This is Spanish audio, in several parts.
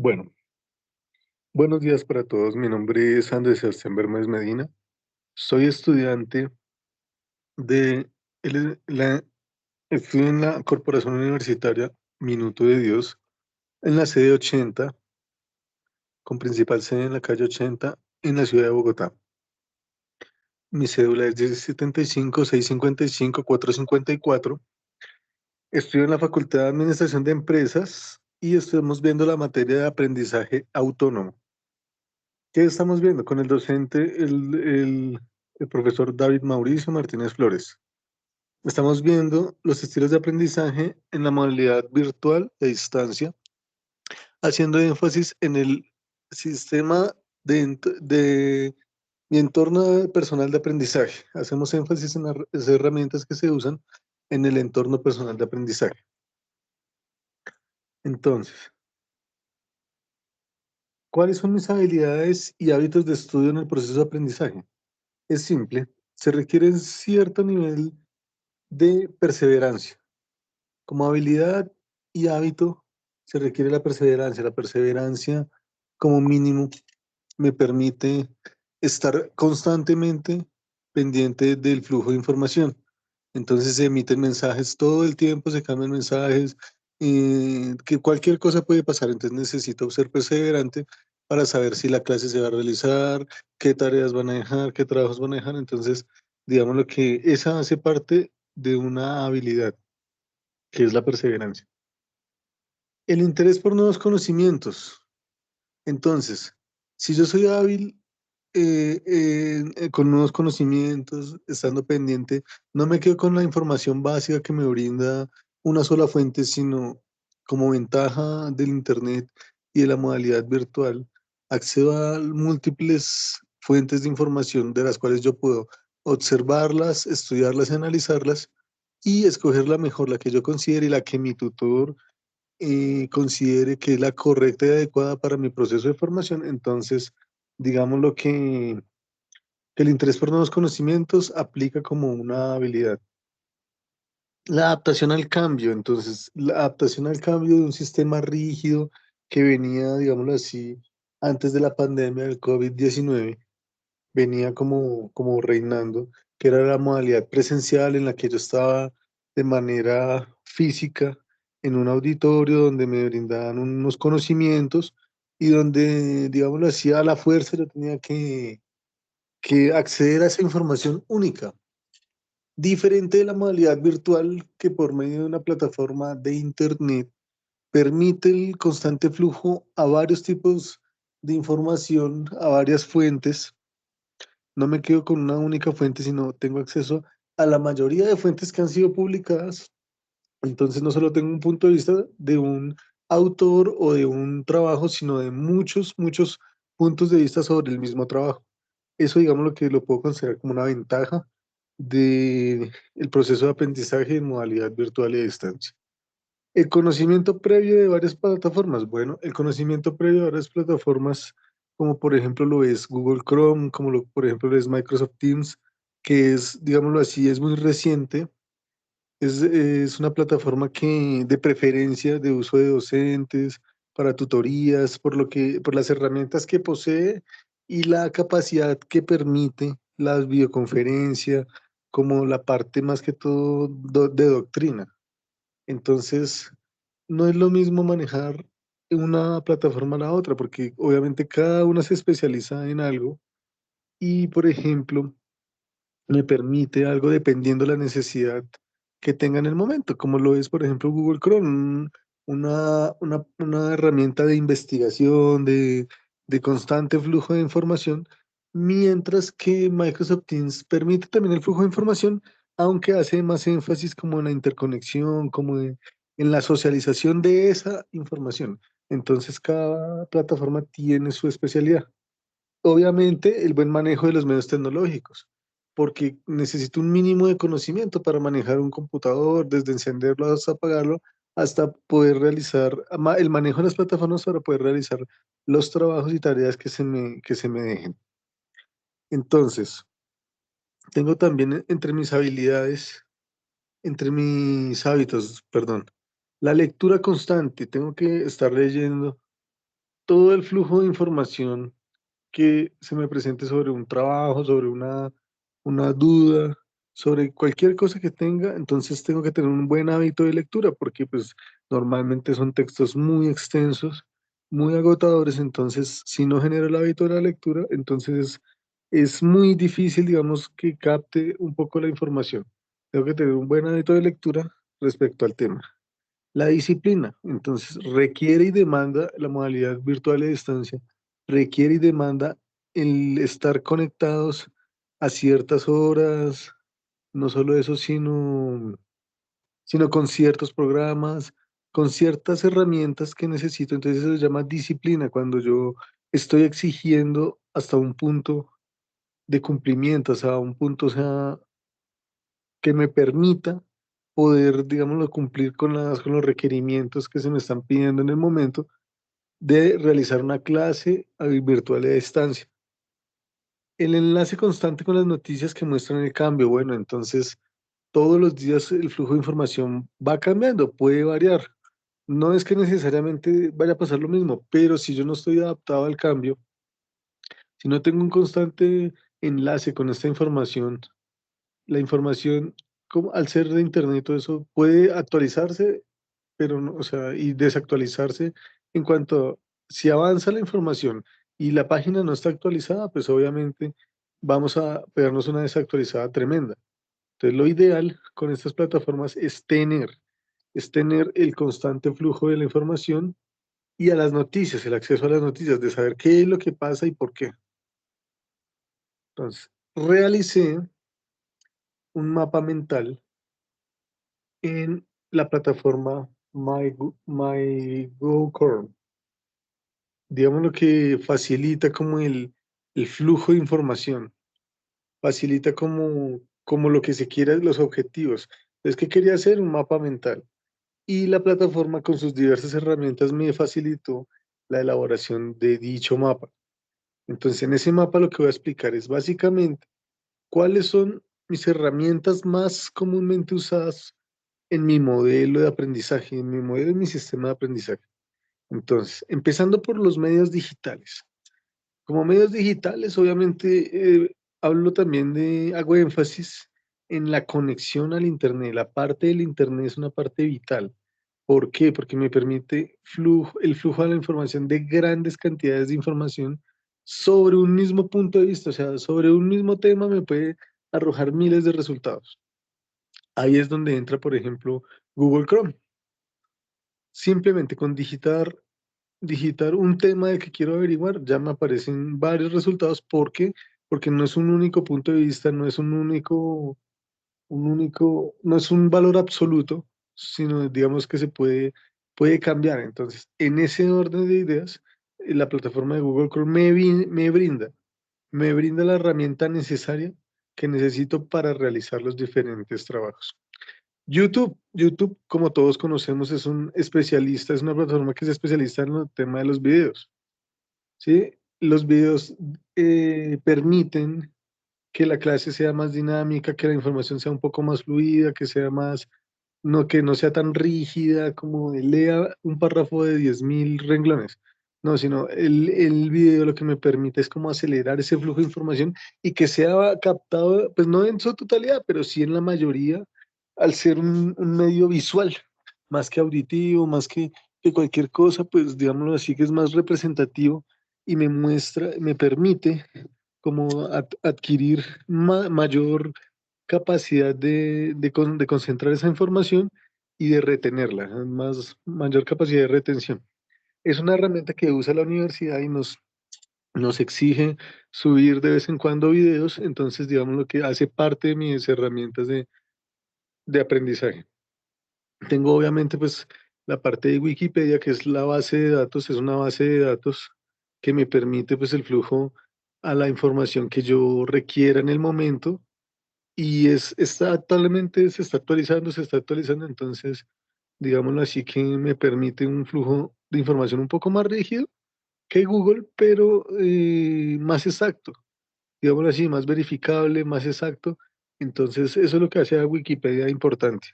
Bueno, buenos días para todos. Mi nombre es Andrés Sebastián Bermúdez Medina. Soy estudiante de la estudio en la Corporación Universitaria Minuto de Dios, en la sede 80, con principal sede en la calle 80, en la ciudad de Bogotá. Mi cédula es 1075-655-454. Estudio en la Facultad de Administración de Empresas y estamos viendo la materia de aprendizaje autónomo. ¿Qué estamos viendo? Con el docente, el profesor David Mauricio Martínez Flores. Estamos viendo los estilos de aprendizaje en la modalidad virtual de distancia, haciendo énfasis en el sistema de mi entorno personal de aprendizaje. Hacemos énfasis en las herramientas que se usan en el entorno personal de aprendizaje. Entonces, ¿cuáles son mis habilidades y hábitos de estudio en el proceso de aprendizaje? Es simple, se requiere cierto nivel de perseverancia. Como habilidad y hábito se requiere la perseverancia. La perseverancia como mínimo me permite estar constantemente pendiente del flujo de información. Entonces se emiten mensajes todo el tiempo, se cambian mensajes, que cualquier cosa puede pasar. Entonces necesito ser perseverante para saber si la clase se va a realizar, qué tareas van a dejar, qué trabajos van a dejar. Entonces, digamos lo que esa hace parte de una habilidad, que es la perseverancia. El interés por nuevos conocimientos. Entonces, si yo soy hábil con nuevos conocimientos, estando pendiente, no me quedo con la información básica que me brinda una sola fuente, sino como ventaja del Internet y de la modalidad virtual, accedo a múltiples fuentes de información de las cuales yo puedo observarlas, estudiarlas, analizarlas y escoger la mejor, la que yo considere y la que mi tutor considere que es la correcta y adecuada para mi proceso de formación. Entonces, digamos lo que el interés por nuevos conocimientos aplica como una habilidad. La adaptación al cambio, entonces, la adaptación al cambio de un sistema rígido que venía, digámoslo así, antes de la pandemia del COVID-19, venía como reinando, que era la modalidad presencial en la que yo estaba de manera física en un auditorio donde me brindaban unos conocimientos y donde, digámoslo así, a la fuerza yo tenía que acceder a esa información única, diferente de la modalidad virtual que por medio de una plataforma de Internet permite el constante flujo a varios tipos de información, a varias fuentes. No me quedo con una única fuente, sino tengo acceso a la mayoría de fuentes que han sido publicadas. Entonces no solo tengo un punto de vista de un autor o de un trabajo, sino de muchos, muchos puntos de vista sobre el mismo trabajo. Eso, digamos, lo que lo puedo considerar como una ventaja de el proceso de aprendizaje en modalidad virtual y a distancia. El conocimiento previo de varias plataformas. Bueno, el conocimiento previo de varias plataformas, como por ejemplo lo es Google Chrome, por ejemplo lo es Microsoft Teams, que es, digámoslo así, es muy reciente. Es una plataforma que de preferencia de uso de docentes, para tutorías, por las herramientas que posee y la capacidad que permite la videoconferencia, como la parte más que todo de doctrina. Entonces, no es lo mismo manejar una plataforma a la otra, porque obviamente cada una se especializa en algo y, por ejemplo, me permite algo dependiendo de la necesidad que tenga en el momento, como lo es, por ejemplo, Google Chrome, una herramienta de investigación, de constante flujo de información, mientras que Microsoft Teams permite también el flujo de información, aunque hace más énfasis como en la interconexión, en la socialización de esa información. Entonces, cada plataforma tiene su especialidad. Obviamente, el buen manejo de los medios tecnológicos, porque necesito un mínimo de conocimiento para manejar un computador, desde encenderlo hasta apagarlo, hasta poder realizar el manejo de las plataformas para poder realizar los trabajos y tareas que se me dejen. Entonces, tengo también entre mis habilidades, entre mis hábitos, perdón, la lectura constante. Tengo que estar leyendo todo el flujo de información que se me presente sobre un trabajo, sobre una duda, sobre cualquier cosa que tenga, entonces tengo que tener un buen hábito de lectura, porque pues normalmente son textos muy extensos, muy agotadores, entonces si no genero el hábito de la lectura, entonces es muy difícil, digamos, que capte un poco la información. Tengo que tener un buen hábito de lectura respecto al tema. La disciplina, entonces, requiere y demanda la modalidad virtual de distancia, requiere y demanda el estar conectados a ciertas horas, no solo eso, sino con ciertos programas, con ciertas herramientas que necesito. Entonces, eso se llama disciplina, cuando yo estoy exigiendo hasta un punto de cumplimiento, o sea, un punto, o sea, que me permita poder, digámoslo, cumplir con los requerimientos que se me están pidiendo en el momento de realizar una clase virtual a distancia. El enlace constante con las noticias que muestran el cambio, bueno, entonces todos los días el flujo de información va cambiando, puede variar. No es que necesariamente vaya a pasar lo mismo, pero si yo no estoy adaptado al cambio, si no tengo un constante enlace con esta información, la información, como al ser de internet y todo eso, puede actualizarse, pero no, o sea, y desactualizarse en cuanto, si avanza la información y la página no está actualizada, pues obviamente vamos a pegarnos una desactualizada tremenda. Entonces, lo ideal con estas plataformas es tener el constante flujo de la información y a las noticias, el acceso a las noticias, de saber qué es lo que pasa y por qué. Entonces, realicé un mapa mental en la plataforma MyGoCorm. Digamos lo que facilita como el flujo de información, facilita como lo que se quiera, los objetivos. Entonces, ¿qué quería hacer? Un mapa mental. Y la plataforma con sus diversas herramientas me facilitó la elaboración de dicho mapa. Entonces, en ese mapa lo que voy a explicar es básicamente cuáles son mis herramientas más comúnmente usadas en mi modelo de aprendizaje, en mi modelo, en mi sistema de aprendizaje. Entonces, empezando por los medios digitales. Como medios digitales, obviamente, hablo también hago énfasis en la conexión al Internet. La parte del Internet es una parte vital. ¿Por qué? Porque me permite el flujo de la información de grandes cantidades de información sobre un mismo punto de vista, o sea, sobre un mismo tema me puede arrojar miles de resultados. Ahí es donde entra, por ejemplo, Google Chrome. Simplemente con digitar un tema del que quiero averiguar, ya me aparecen varios resultados. ¿Por qué? Porque no es un único punto de vista, no es no es un valor absoluto, sino digamos que puede cambiar. Entonces, en ese orden de ideas, la plataforma de Google Chrome me brinda la herramienta necesaria que necesito para realizar los diferentes trabajos. YouTube, como todos conocemos, es un especialista, es una plataforma que es especialista en el tema de los videos, ¿sí? Los videos permiten que la clase sea más dinámica, que la información sea un poco más fluida, que no sea tan rígida como de lea un párrafo de 10.000 renglones. No, sino el video lo que me permite es como acelerar ese flujo de información y que sea captado, pues no en su totalidad, pero sí en la mayoría, al ser un medio visual, más que auditivo, que cualquier cosa, pues digámoslo así, que es más representativo y me permite como adquirir mayor capacidad de concentrar esa información y de retenerla, mayor capacidad de retención. Es una herramienta que usa la universidad y nos exige subir de vez en cuando videos, entonces digamos lo que hace parte de mis herramientas de aprendizaje. Tengo obviamente pues la parte de Wikipedia, que es la base de datos, es una base de datos que me permite pues el flujo a la información que yo requiera en el momento y actualmente se está actualizando, entonces, digámoslo así, que me permite un flujo de información un poco más rígido que Google, pero más exacto, digámoslo así, más verificable, más exacto. Entonces, eso es lo que hace a Wikipedia importante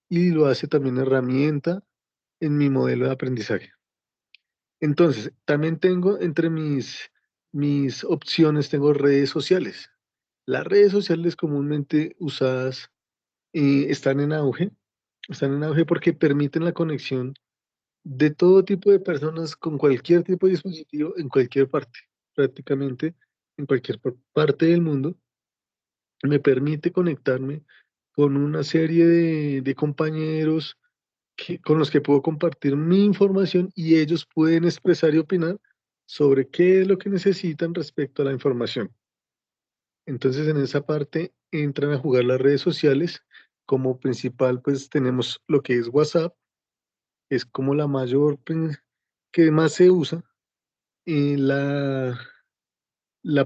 y lo hace también herramienta en mi modelo de aprendizaje. Entonces, también tengo entre mis opciones, tengo redes sociales. Las redes sociales comúnmente usadas están en auge, están en auge porque permiten la conexión de todo tipo de personas con cualquier tipo de dispositivo en cualquier parte, prácticamente en cualquier parte del mundo. Me permite conectarme con una serie de compañeros con los que puedo compartir mi información y ellos pueden expresar y opinar sobre qué es lo que necesitan respecto a la información. Entonces, en esa parte entran a jugar las redes sociales. Como principal, pues tenemos lo que es WhatsApp, es como la mayor que más se usa. Y la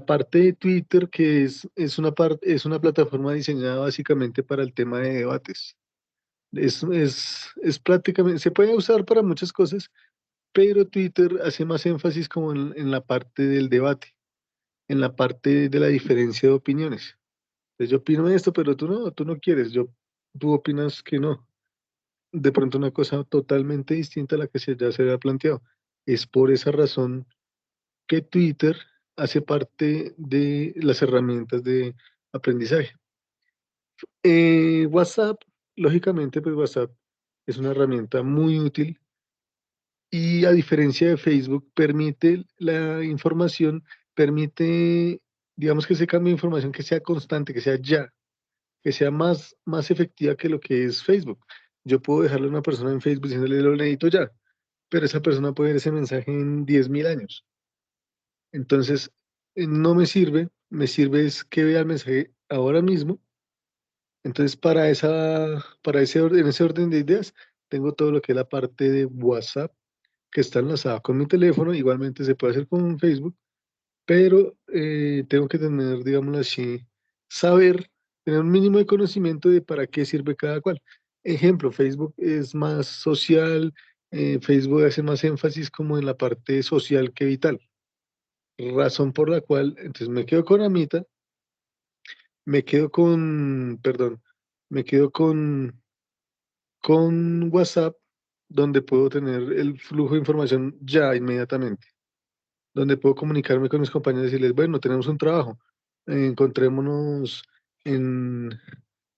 parte de Twitter, que es una plataforma diseñada básicamente para el tema de debates. Es prácticamente, se puede usar para muchas cosas, pero Twitter hace más énfasis como en la parte del debate, en la parte de la diferencia de opiniones. Entonces, yo opino esto, pero tú no quieres, tú opinas que no. De pronto una cosa totalmente distinta a la que ya se había planteado. Es por esa razón que Twitter hace parte de las herramientas de aprendizaje. WhatsApp, lógicamente, pues WhatsApp es una herramienta muy útil y a diferencia de Facebook, permite la información, permite, digamos que ese cambio de información que sea constante, que sea ya, que sea más efectiva que lo que es Facebook. Yo puedo dejarle a una persona en Facebook diciéndole lo necesito ya, pero esa persona puede ver ese mensaje en 10.000 años. Entonces, no me sirve, me sirve es que vea el mensaje ahora mismo. Entonces, en ese orden de ideas, tengo todo lo que es la parte de WhatsApp, que está enlazada con mi teléfono, igualmente se puede hacer con Facebook, pero tengo que tener, digámoslo así, saber, tener un mínimo de conocimiento de para qué sirve cada cual. Ejemplo, Facebook es más social, Facebook hace más énfasis como en la parte social que vital, razón por la cual, entonces me quedo con Amita, perdón, me quedo con WhatsApp, donde puedo tener el flujo de información ya inmediatamente, donde puedo comunicarme con mis compañeros y decirles, bueno, tenemos un trabajo, encontrémonos en,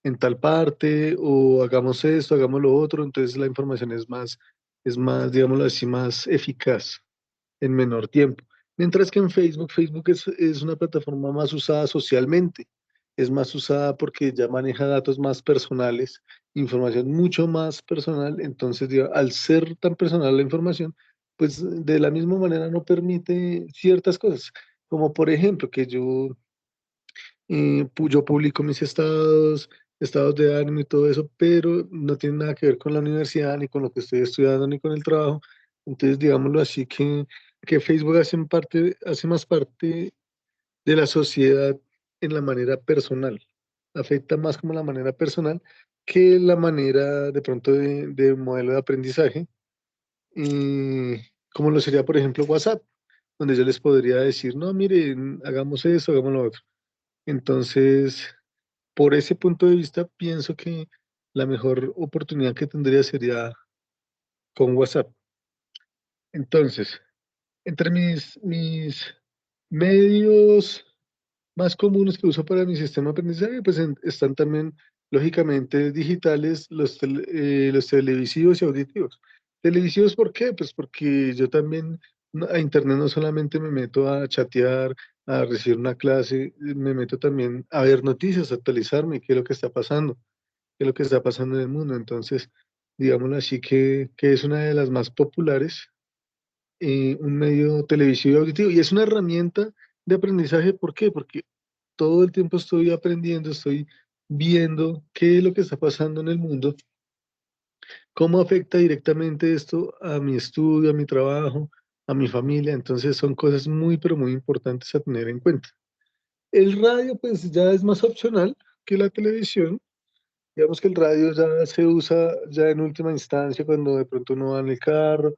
en tal parte o hagamos esto, hagamos lo otro, entonces la información es más, digámoslo así, más eficaz en menor tiempo. Mientras que en Facebook, Facebook es una plataforma más usada socialmente, es más usada porque ya maneja datos más personales, información mucho más personal, entonces al ser tan personal la información, pues de la misma manera no permite ciertas cosas, como por ejemplo que yo publico mis estados de ánimo y todo eso, pero no tiene nada que ver con la universidad, ni con lo que estoy estudiando, ni con el trabajo. Entonces, digámoslo así, que Facebook hace más parte de la sociedad en la manera personal. Afecta más como la manera personal que la manera de pronto de modelo de aprendizaje, como lo sería, por ejemplo, WhatsApp, donde yo les podría decir, no, miren, hagamos eso, hagamos lo otro. Entonces, por ese punto de vista, pienso que la mejor oportunidad que tendría sería con WhatsApp. Entonces, entre mis medios más comunes que uso para mi sistema de aprendizaje, pues están también, lógicamente, digitales, los televisivos y auditivos. Televisivos, ¿por qué? Pues porque yo también a internet no solamente me meto a chatear, a recibir una clase, me meto también a ver noticias, a actualizarme, qué es lo que está pasando, qué es lo que está pasando en el mundo. Entonces, digámoslo así, que es una de las más populares, un medio televisivo y auditivo. Y es una herramienta de aprendizaje, ¿por qué? Porque todo el tiempo estoy aprendiendo, estoy viendo qué es lo que está pasando en el mundo, cómo afecta directamente esto a mi estudio, a mi trabajo, a mi familia. Entonces son cosas muy, pero muy importantes a tener en cuenta. El radio, pues ya es más opcional que la televisión. Digamos que el radio ya se usa ya en última instancia cuando de pronto uno va en el carro,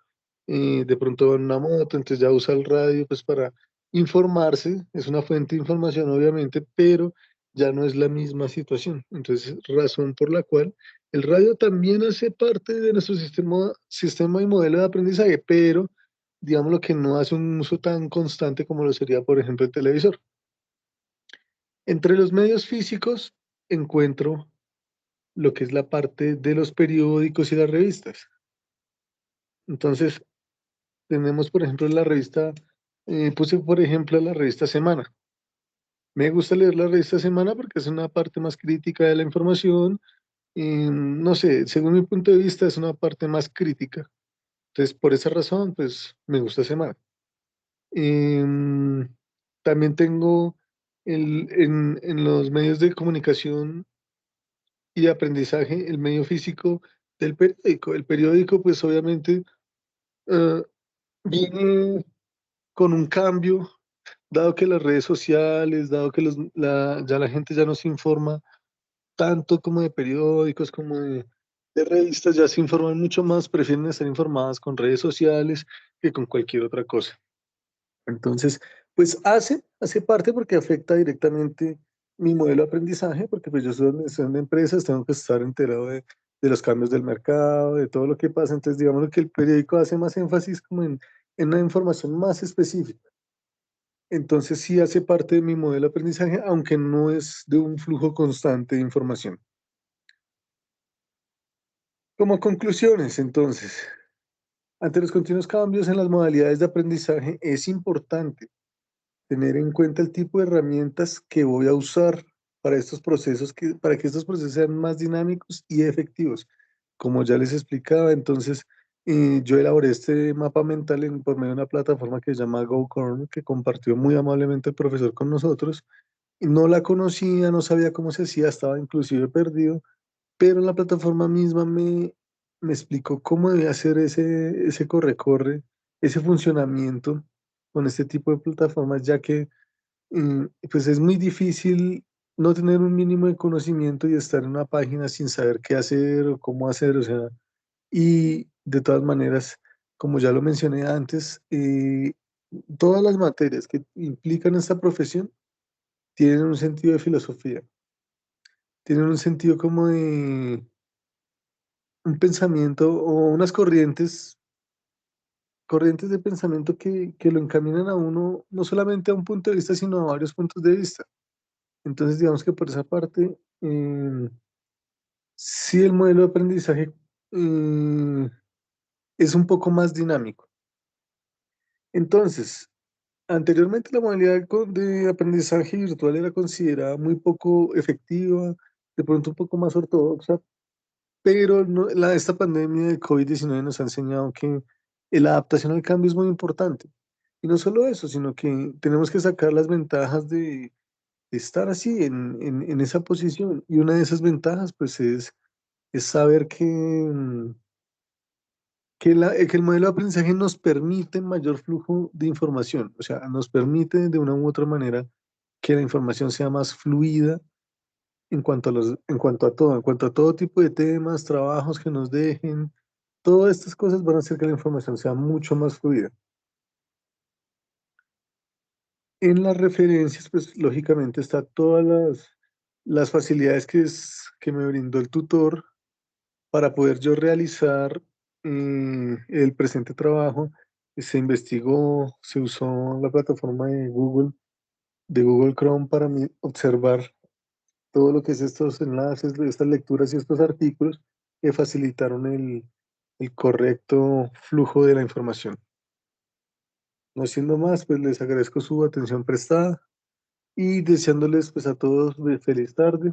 de pronto va en una moto, entonces ya usa el radio pues para informarse, es una fuente de información obviamente, pero ya no es la misma situación. Entonces, razón por la cual el radio también hace parte de nuestro sistema y modelo de aprendizaje, pero digamos lo que no hace un uso tan constante como lo sería, por ejemplo, el televisor. Entre los medios físicos encuentro lo que es la parte de los periódicos y las revistas. Entonces, tenemos, por ejemplo, la revista, puse, por ejemplo, la revista Semana. Me gusta leer la revista Semana porque es una parte más crítica de la información. No sé, según mi punto de vista, es una parte más crítica. Entonces, por esa razón, pues me gusta Semana. Em, También tengo en los medios de comunicación y de aprendizaje el medio físico del periódico. El periódico, pues obviamente, eh, viene con un cambio, dado que las redes sociales, dado que ya la gente ya no se informa tanto como de periódicos, como de revistas, ya se informan mucho más, prefieren estar informadas con redes sociales que con cualquier otra cosa. Entonces, pues hace parte porque afecta directamente mi modelo de aprendizaje, porque pues yo soy administración de empresas, tengo que estar enterado de los cambios del mercado, de todo lo que pasa. Entonces, digamos que el periódico hace más énfasis como en una información más específica. Entonces, sí hace parte de mi modelo de aprendizaje, aunque no es de un flujo constante de información. Como conclusiones, entonces, ante los continuos cambios en las modalidades de aprendizaje, es importante tener en cuenta el tipo de herramientas que voy a usar para estos procesos, para que estos procesos sean más dinámicos y efectivos. Como ya les explicaba, entonces yo elaboré este mapa mental por medio de una plataforma que se llama GoCorn, que compartió muy amablemente el profesor con nosotros. Y no la conocía, no sabía cómo se hacía, estaba inclusive perdido, pero la plataforma misma me explicó cómo debía hacer ese corre-corre, ese funcionamiento con este tipo de plataformas, ya que pues es muy difícil no tener un mínimo de conocimiento y estar en una página sin saber qué hacer o cómo hacer, o sea, y de todas maneras, como ya lo mencioné antes, todas las materias que implican esta profesión tienen un sentido de filosofía, tienen un sentido como de un pensamiento o unas corrientes de pensamiento que lo encaminan a uno no solamente a un punto de vista, sino a varios puntos de vista. Entonces, digamos que por esa parte, sí el modelo de aprendizaje eh, es un poco más dinámico. Entonces, anteriormente la modalidad de aprendizaje virtual era considerada muy poco efectiva, de pronto un poco más ortodoxa, pero esta pandemia de COVID-19 nos ha enseñado que la adaptación al cambio es muy importante. Y no solo eso, sino que tenemos que sacar las ventajas de estar así en esa posición. Y una de esas ventajas, pues, es saber que el modelo de aprendizaje nos permite mayor flujo de información, o sea, nos permite de una u otra manera que la información sea más fluida en cuanto a todo tipo de temas, trabajos que nos dejen, todas estas cosas van a hacer que la información sea mucho más fluida. En las referencias, pues lógicamente está todas las facilidades que me brindó el tutor para poder yo realizar el presente trabajo. Se investigó, se usó la plataforma de Google Chrome para observar todo lo que es estos enlaces, estas lecturas y estos artículos que facilitaron el correcto flujo de la información. No siendo más, pues les agradezco su atención prestada y deseándoles pues a todos feliz tarde